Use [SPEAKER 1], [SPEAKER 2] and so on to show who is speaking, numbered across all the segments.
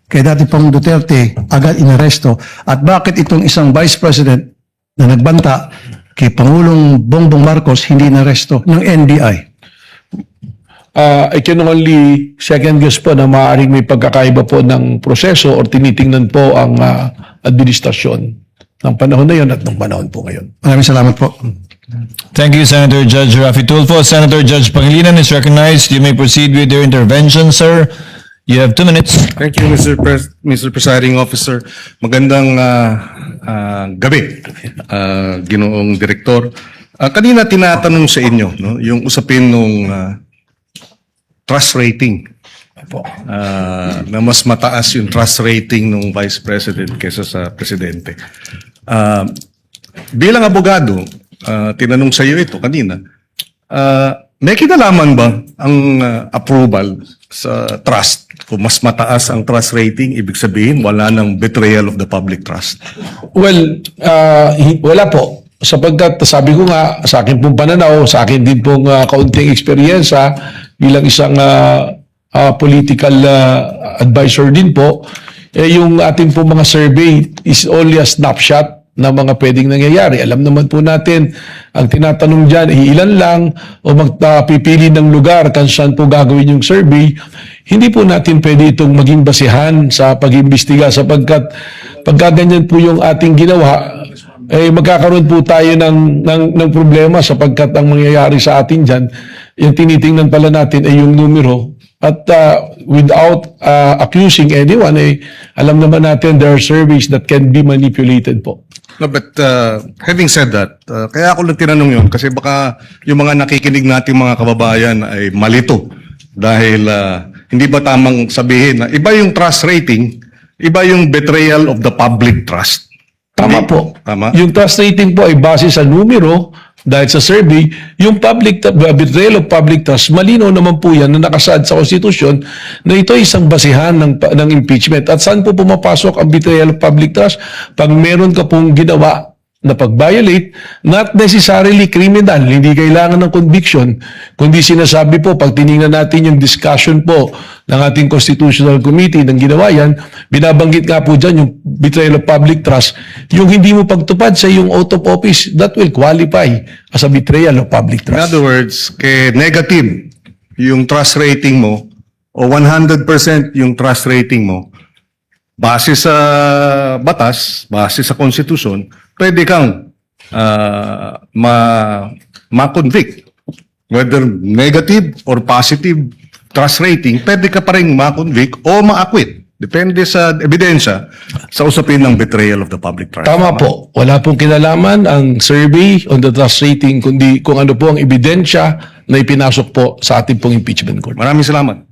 [SPEAKER 1] kay dati pong Duterte agad inaresto? At bakit itong isang Vice President na nagbanta kay Pangulong Bongbong Marcos hindi inaresto ng NBI?
[SPEAKER 2] I can only second guess po na maaaring may pagkakaiba po ng proseso or tinitingnan po ang administrasyon ng panahon na yun at ng panahon po ngayon.
[SPEAKER 1] Maraming salamat po.
[SPEAKER 3] Thank you, Senator Judge Rafi Tulfo. Senator Judge Pangilinan is recognized. You may proceed with your intervention, sir. You have 2 minutes.
[SPEAKER 4] Thank you, Mr. Presiding Officer. Magandang gabi, Ginoong Direktor. Kanina tinatanong sa inyo, no, yung usapin nung trust rating. Na mas mataas yung trust rating ng Vice President kaysa sa Presidente. Bilang abogado, tinanong sa iyo ito kanina, may kinalaman ba ang approval sa trust? Kung mas mataas ang trust rating, ibig sabihin wala ng betrayal of the public trust.
[SPEAKER 2] Well, wala po. Sapagkat sabi ko nga, sa akin pong pananaw, sa akin din pong kaunting eksperyensya bilang isang political advisor din po, yung ating pong mga survey is only a snapshot ng mga pwedeng nangyayari. Alam naman po natin, ang tinatanong dyan, ilan lang o magpipili ng lugar kung saan po gagawin yung survey. Hindi po natin pwede itong maging basihan sa pag-imbestiga sapagkat pagkaganyan po yung ating ginawa, magkakaroon po tayo ng problema sapagkat ang mangyayari sa atin dyan, yung tinitingnan pala natin ay yung numero. At without accusing anyone, alam naman natin there are surveys that can be manipulated po.
[SPEAKER 4] No, but having said that, kaya ako lang tinanong yun kasi baka yung mga nakikinig nating mga kababayan ay malito dahil hindi ba tamang sabihin na iba yung trust rating, iba yung betrayal of the public trust.
[SPEAKER 2] Tama
[SPEAKER 4] Hindi?
[SPEAKER 2] po.
[SPEAKER 4] Tama?
[SPEAKER 2] Yung trust rating po ay base sa numero dahil sa survey. Yung betrayal of public trust, malinaw naman po yan na nakasaad sa konstitusyon na ito ay isang basihan ng impeachment. At saan po pumapasok ang betrayal of public trust? Pag meron ka pong ginawa na pag-violate, not necessarily criminal, hindi kailangan ng conviction, kundi sinasabi po, pag tinignan natin yung discussion po ng ating Constitutional Committee ng ginawa yan, binabanggit nga po dyan yung betrayal of public trust, yung hindi mo pagtupad sa yung oath of office, that will qualify as a betrayal of public
[SPEAKER 4] In
[SPEAKER 2] trust.
[SPEAKER 4] other words, negative yung trust rating mo o 100% yung trust rating mo, base sa batas, base sa konstitusyon, pwede kang ma-convict. Whether negative or positive trust rating, pwede ka pa rin ma-convict o ma-acquit. Depende sa ebidensya sa usapin ng betrayal of the public trust.
[SPEAKER 2] Tama po. Wala pong kinalaman ang survey on the trust rating, kundi kung ano po ang ebidensya na ipinasok po sa ating pong impeachment court.
[SPEAKER 4] Maraming salamat.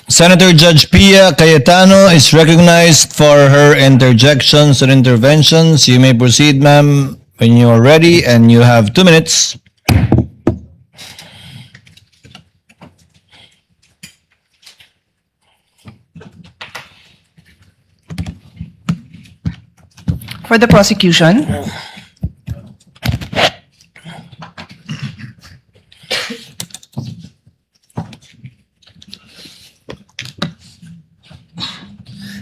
[SPEAKER 3] Senator Judge Pia Cayetano is recognized for her interjections and interventions. You may proceed, ma'am, when you are ready, and you have 2 minutes.
[SPEAKER 5] For the prosecution,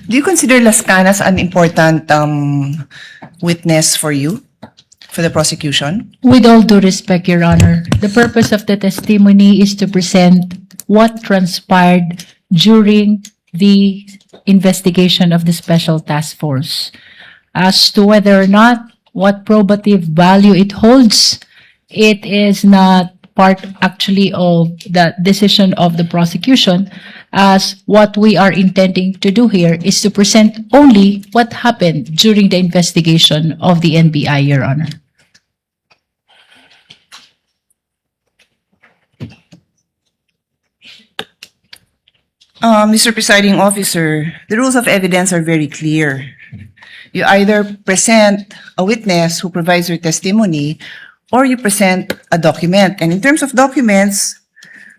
[SPEAKER 5] do you consider Las Canas an important witness for you, for the prosecution?
[SPEAKER 6] With all due respect, Your Honor, the purpose of the testimony is to present what transpired during the investigation of the Special Task Force. As to whether or not what probative value it holds, it is not part actually of the decision of the prosecution, as what we are intending to do here is to present only what happened during the investigation of the NBI, Your Honor.
[SPEAKER 5] Mr. Presiding Officer, the rules of evidence are very clear. You either present a witness who provides your testimony, or you present a document. And in terms of documents,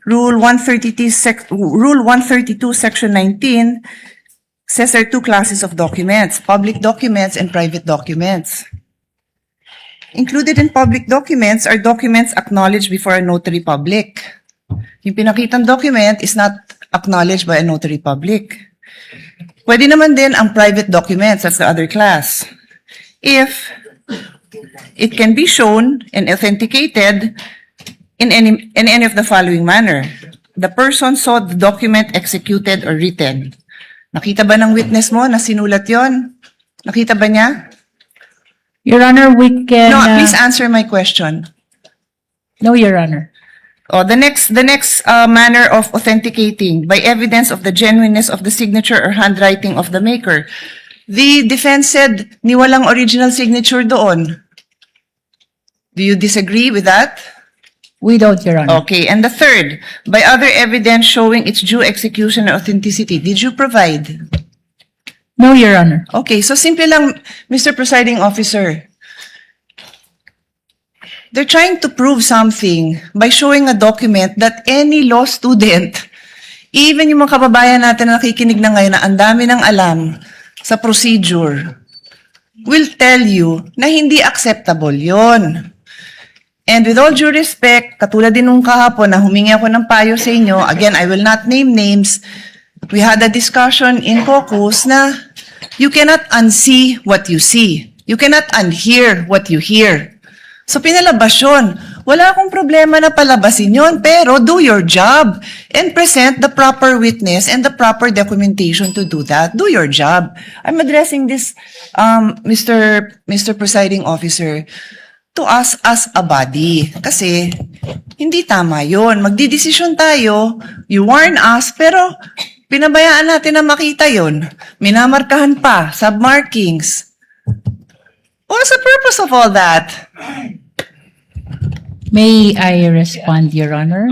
[SPEAKER 5] Rule 132, Section 19, says there are 2 classes of documents, public documents and private documents. Included in public documents are documents acknowledged before a notary public. Yung pinakitang document is not acknowledged by a notary public. Pwede naman din ang private documents, that's the other class. If it can be shown and authenticated in any of the following manner. The person saw the document executed or written. Nakita ba ng witness mo na sinulat yon? Nakita ba niya?
[SPEAKER 6] Your Honor, we can...
[SPEAKER 5] No, please answer my question.
[SPEAKER 6] No, Your Honor.
[SPEAKER 5] Oh, the next manner of authenticating by evidence of the genuineness of the signature or handwriting of the maker. The defense said ni walang original signature doon. Do you disagree with that?
[SPEAKER 6] We don't, Your Honor.
[SPEAKER 5] Okay, and the third, by other evidence showing its due execution and authenticity, did you provide?
[SPEAKER 6] No, Your Honor.
[SPEAKER 5] Okay, so simple lang, Mr. Presiding Officer. They're trying to prove something by showing a document that any law student, even yung mga kababayan natin na nakikinig na ngayon na ang dami ng alam sa procedure, will tell you na hindi acceptable yon. And with all due respect, katulad din nung kahapon na humingi ako ng payo sa inyo, again, I will not name names, we had a discussion in caucus na you cannot unsee what you see. You cannot unhear what you hear. So pinalabas yun. Wala akong problema na palabasin yun, pero do your job and present the proper witness and the proper documentation to do that. Do your job. I'm addressing this, Mr. Presiding Officer, to us as a body. Kasi, hindi tama yun. Magdidesisyon tayo, you warn us, pero pinabayaan natin na makita yun. Minamarkahan pa, submarkings. What's the purpose of all that?
[SPEAKER 6] May I respond, Your Honor?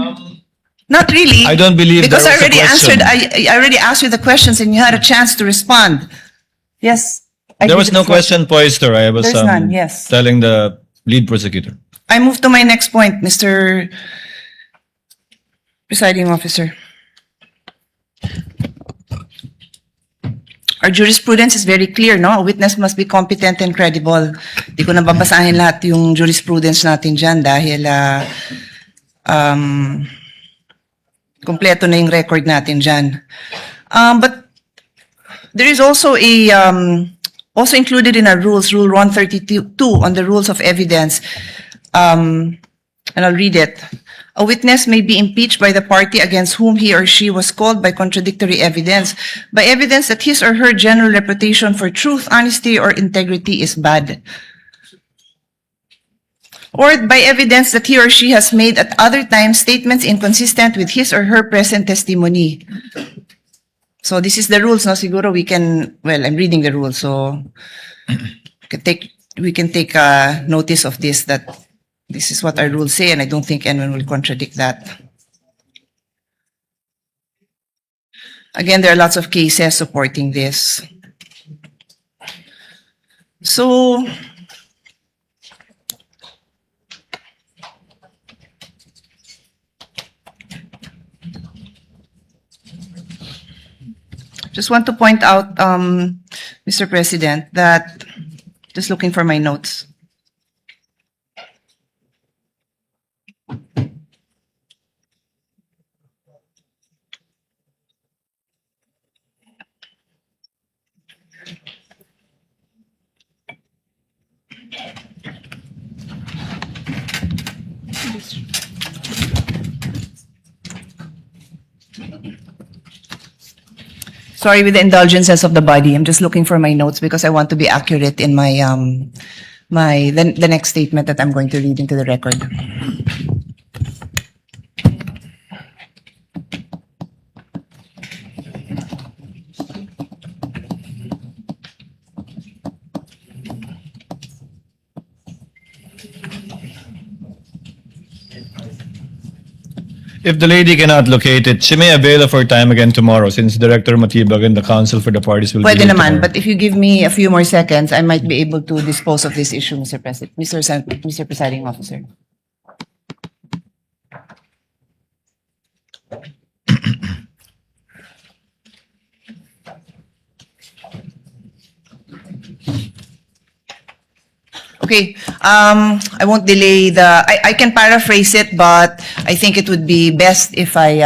[SPEAKER 5] Not really.
[SPEAKER 3] I don't believe
[SPEAKER 5] because
[SPEAKER 3] there was
[SPEAKER 5] I
[SPEAKER 3] a
[SPEAKER 5] already
[SPEAKER 3] question.
[SPEAKER 5] answered. I already asked you the questions, and you had a chance to respond. Yes.
[SPEAKER 3] There was no question posed, or I was
[SPEAKER 5] There's none, yes.
[SPEAKER 3] telling the lead prosecutor.
[SPEAKER 5] I move to my next point, Mr. Presiding Officer. Our jurisprudence is very clear, no? A witness must be competent and credible. Di ko na babasahin lahat yung jurisprudence natin dyan dahil kompleto na yung record natin dyan. But there is also a also included in our rules, Rule 132 on the rules of evidence, and I'll read it. A witness may be impeached by the party against whom he or she was called by contradictory evidence, by evidence that his or her general reputation for truth, honesty, or integrity is bad, or by evidence that he or she has made at other times statements inconsistent with his or her present testimony. So this is the rules, no? Siguro we can, well, I'm reading the rules, so we can take notice of this, that this is what our rules say, and I don't think anyone will contradict that. Again, there are lots of cases supporting this. So, just want to point out, Mr. President, that, just looking for my notes. Sorry, with the indulgences of the body, I'm just looking for my notes because I want to be accurate in my the next statement that I'm going to read into the record.
[SPEAKER 3] If the lady cannot locate it, she may avail of her time again tomorrow, since Director Matibag and the counsel for the parties will be
[SPEAKER 5] Pwede
[SPEAKER 3] here
[SPEAKER 5] naman,
[SPEAKER 3] tomorrow.
[SPEAKER 5] but if you give me a few more seconds, I might be able to dispose of this issue, Mr. President, Mr. Presiding Officer. Okay, I won't delay I can paraphrase it, but I think it would be best if I